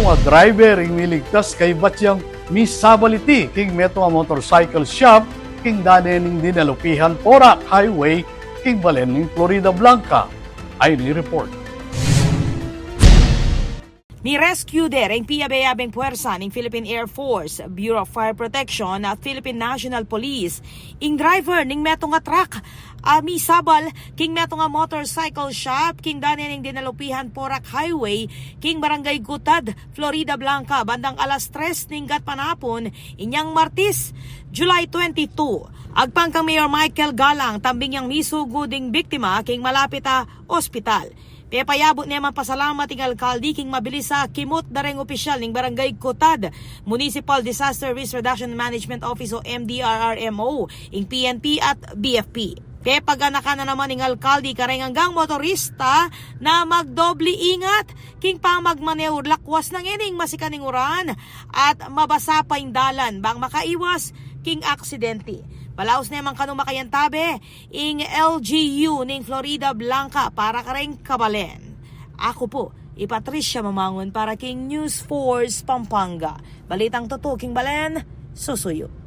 nga driver ing miligtas kay batyang misabaliti king meto nga motorcycle shop king danen ing dinalupihan Porac Highway king balen ning Florida Blanca. Ay ni-report. Ni-rescue ang PIA-abeng puwersa ng Philippine Air Force, Bureau of Fire Protection at Philippine National Police. Ing driver ning meto nga truck, misabal king meto nga motorcycle shop king danen ning dinalupihan Porac Highway king Barangay Gutad, Florida Blanca bandang alas 3 ning gatpanapon inyang Martis, July 22. Agpang kang Mayor Michael Galang tambing yang misugod ding biktima king malapit ospital. Payabot niya mapasalamat ng alkalde king mabilis sa kimot dareng opisyal ng Barangay Gutad, Municipal Disaster Risk Reduction Management Office o MDRRMO, ing PNP at BFP. Kaya pag-anaka na naman ng alkalde kareng hanggang motorista na magdoble ingat king pamagmaneur lakwas ng ining masikaning uran at mabasa pa yung dalan bang makaiwas king aksidente. Palaos na naman kanong makayantabe, ing LGU ning Florida Blanca para kareng kabalen. Ako po, Patricia Mamangon para king News Force Pampanga. Balitang totoo king balen, susuyo.